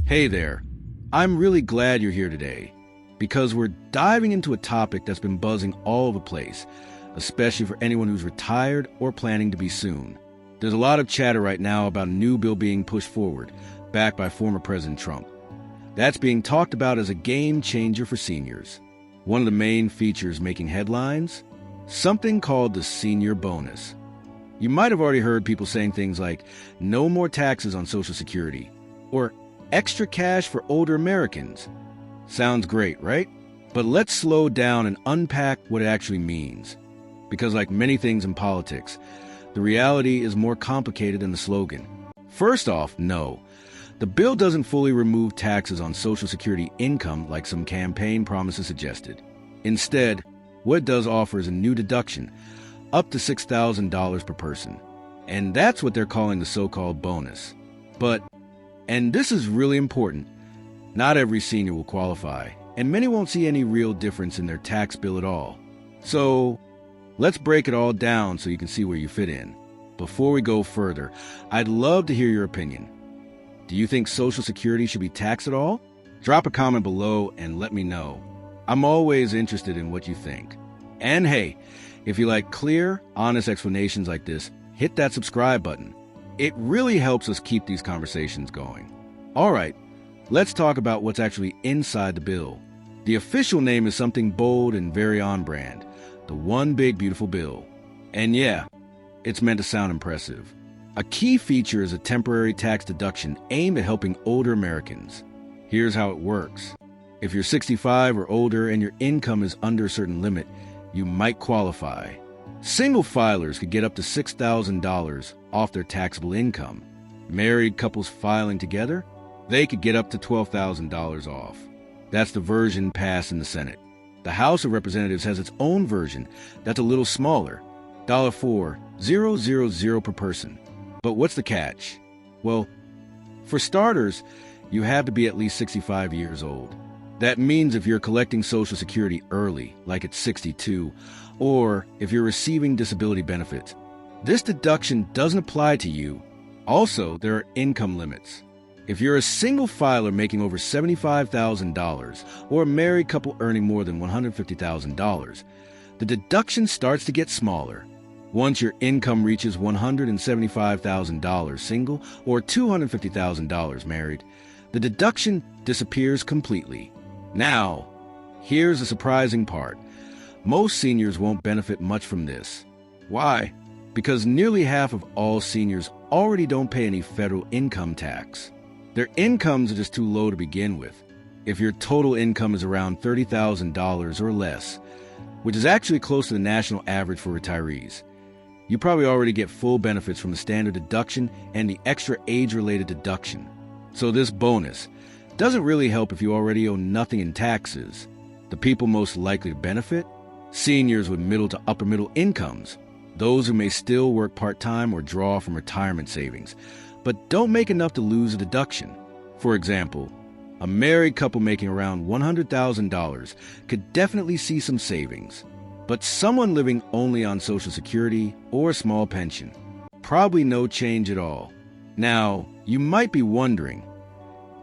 Hey there. I'm really glad you're here today because we're diving into a topic that's been buzzing all over the place, especially for anyone who's retired or planning to be soon. There's a lot of chatter right now about a new bill being pushed forward, backed by former President Trump. That's being talked about as a game changer for seniors. One of the main features making headlines? Something called the senior bonus. You might have already heard people saying things like, no more taxes on Social Security, or extra cash for older Americans. Sounds great, right? But let's slow down and unpack what it actually means. Because like many things in politics, the reality is more complicated than the slogan. First off, no. The bill doesn't fully remove taxes on Social Security income like some campaign promises suggested. Instead, what it does offer is a new deduction, up to $6,000 per person. And that's what they're calling the so-called bonus. But, and this is really important, not every senior will qualify, and many won't see any real difference in their tax bill at all. So, let's break it all down so you can see where you fit in. Before we go further, I'd love to hear your opinion. Do you think Social Security should be taxed at all? Drop a comment below and let me know. I'm always interested in what you think. And hey, if you like clear, honest explanations like this, hit that subscribe button. It really helps us keep these conversations going. All right, let's talk about what's actually inside the bill. The official name is something bold and very on-brand, the One Big Beautiful Bill. And yeah, it's meant to sound impressive. A key feature is a temporary tax deduction aimed at helping older Americans. Here's how it works. If you're 65 or older and your income is under a certain limit, you might qualify. Single filers could get up to $6,000 off their taxable income. Married couples filing together, they could get up to $12,000 off. That's the version passed in the Senate. The House of Representatives has its own version that's a little smaller, $4,000 per person. But what's the catch? Well, for starters, you have to be at least 65 years old. That means if you're collecting Social Security early, like at 62, or if you're receiving disability benefits, this deduction doesn't apply to you. Also, there are income limits. If you're a single filer making over $75,000 or a married couple earning more than $150,000, the deduction starts to get smaller. Once your income reaches $175,000 single or $250,000 married, the deduction disappears completely. Now, here's the surprising part. Most seniors won't benefit much from this. Why? Because nearly half of all seniors already don't pay any federal income tax. Their incomes are just too low to begin with. If your total income is around $30,000 or less, which is actually close to the national average for retirees, you probably already get full benefits from the standard deduction and the extra age-related deduction. So this bonus doesn't really help if you already owe nothing in taxes. The people most likely to benefit? Seniors with middle to upper middle incomes, those who may still work part-time or draw from retirement savings, but don't make enough to lose a deduction. For example, a married couple making around $100,000 could definitely see some savings. But someone living only on Social Security or a small pension, probably no change at all. Now, you might be wondering,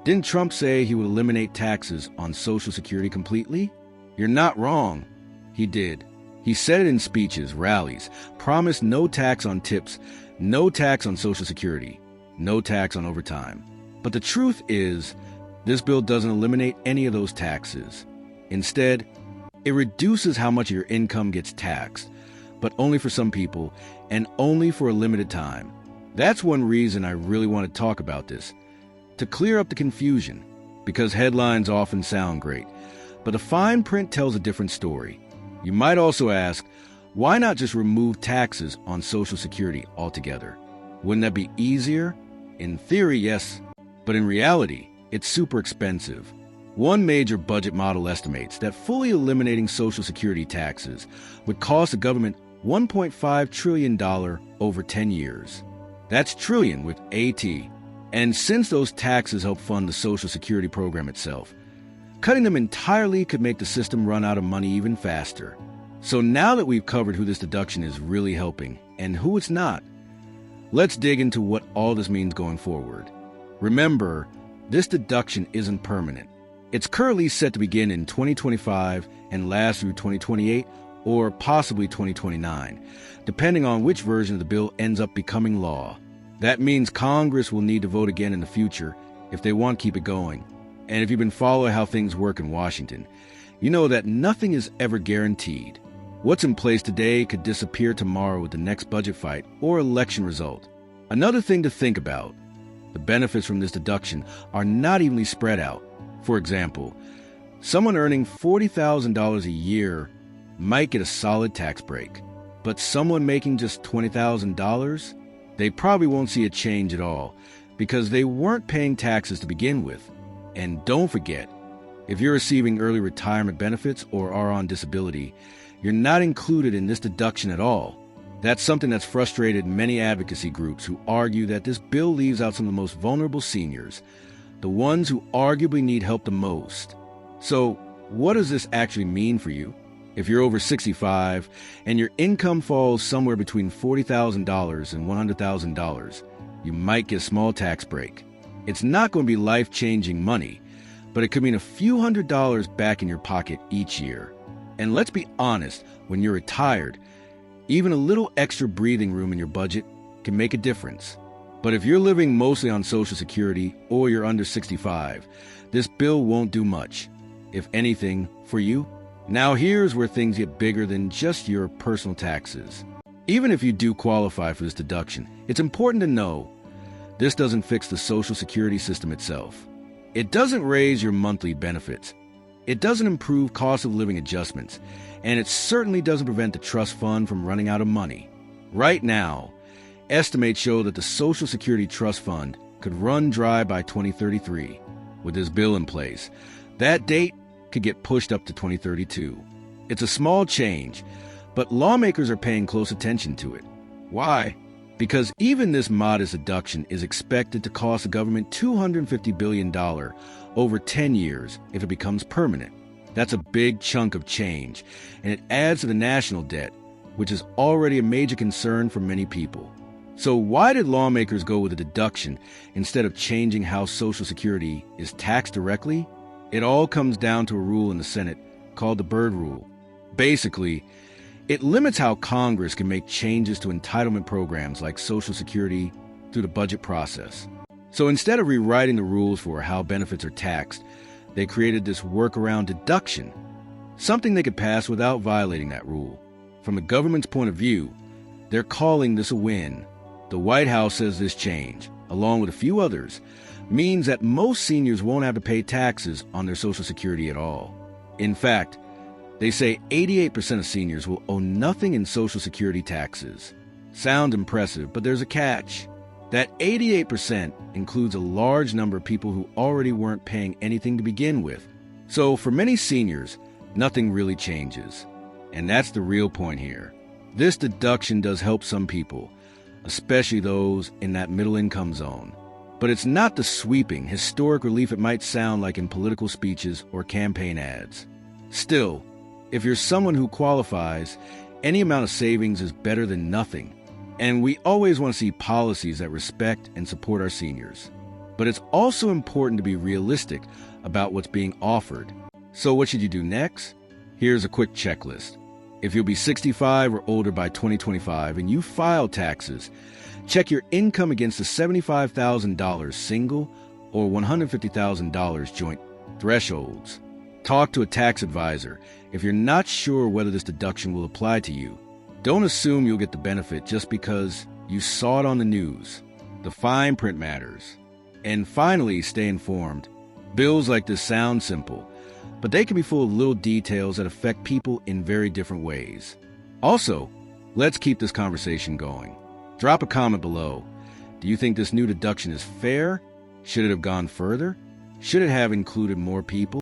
didn't Trump say he would eliminate taxes on Social Security completely? You're not wrong. He did. He said it in speeches, rallies, promised no tax on tips, no tax on Social Security, no tax on overtime. But the truth is, this bill doesn't eliminate any of those taxes. Instead, it reduces how much of your income gets taxed, but only for some people and only for a limited time. That's one reason I really want to talk about this, to clear up the confusion, because headlines often sound great, but the fine print tells a different story. You might also ask, why not just remove taxes on Social Security altogether? Wouldn't that be easier? In theory, yes, but in reality, it's super expensive. One major budget model estimates that fully eliminating Social Security taxes would cost the government $1.5 trillion over 10 years. That's trillion with AT. And since those taxes help fund the Social Security program itself, cutting them entirely could make the system run out of money even faster. So now that we've covered who this deduction is really helping and who it's not, let's dig into what all this means going forward. Remember, this deduction isn't permanent. It's currently set to begin in 2025 and last through 2028 or possibly 2029, depending on which version of the bill ends up becoming law. That means Congress will need to vote again in the future if they want to keep it going. And if you've been following how things work in Washington, you know that nothing is ever guaranteed. What's in place today could disappear tomorrow with the next budget fight or election result. Another thing to think about, the benefits from this deduction are not evenly spread out. For example, someone earning $40,000 a year might get a solid tax break, but someone making just $20,000, they probably won't see a change at all because they weren't paying taxes to begin with. And don't forget, if you're receiving early retirement benefits or are on disability, you're not included in this deduction at all. That's something that's frustrated many advocacy groups who argue that this bill leaves out some of the most vulnerable seniors, the ones who arguably need help the most. So, what does this actually mean for you? If you're over 65 and your income falls somewhere between $40,000 and $100,000, you might get a small tax break. It's not going to be life-changing money, but it could mean a few $100s back in your pocket each year. And let's be honest, when you're retired, even a little extra breathing room in your budget can make a difference. But if you're living mostly on Social Security or you're under 65, this bill won't do much, if anything, for you. Now here's where things get bigger than just your personal taxes. Even if you do qualify for this deduction, it's important to know this doesn't fix the Social Security system itself. It doesn't raise your monthly benefits. It doesn't improve cost of living adjustments, and it certainly doesn't prevent the trust fund from running out of money. Right now, estimates show that the Social Security Trust Fund could run dry by 2033. With this bill in place, that date could get pushed up to 2032. It's a small change, but lawmakers are paying close attention to it. Why? Because even this modest deduction is expected to cost the government $250 billion over 10 years if it becomes permanent. That's a big chunk of change, and it adds to the national debt, which is already a major concern for many people. So why did lawmakers go with a deduction instead of changing how Social Security is taxed directly? It all comes down to a rule in the Senate called the Byrd Rule. Basically, it limits how Congress can make changes to entitlement programs like Social Security through the budget process. So instead of rewriting the rules for how benefits are taxed, they created this workaround deduction, something they could pass without violating that rule. From the government's point of view, they're calling this a win. The White House says this change, along with a few others, means that most seniors won't have to pay taxes on their Social Security at all. In fact, they say 88% of seniors will owe nothing in Social Security taxes. Sounds impressive, but there's a catch. That 88% includes a large number of people who already weren't paying anything to begin with. So for many seniors, nothing really changes. And that's the real point here. This deduction does help some people, especially those in that middle income zone. But it's not the sweeping, historic relief it might sound like in political speeches or campaign ads. Still, if you're someone who qualifies, any amount of savings is better than nothing. And we always want to see policies that respect and support our seniors. But it's also important to be realistic about what's being offered. So what should you do next? Here's a quick checklist. If you'll be 65 or older by 2025 and you file taxes, check your income against the $75,000 single or $150,000 joint thresholds. Talk to a tax advisor if you're not sure whether this deduction will apply to you. Don't assume you'll get the benefit just because you saw it on the news. The fine print matters. And finally, stay informed. Bills like this sound simple, but they can be full of little details that affect people in very different ways. Also, let's keep this conversation going. Drop a comment below. Do you think this new deduction is fair? Should it have gone further? Should it have included more people?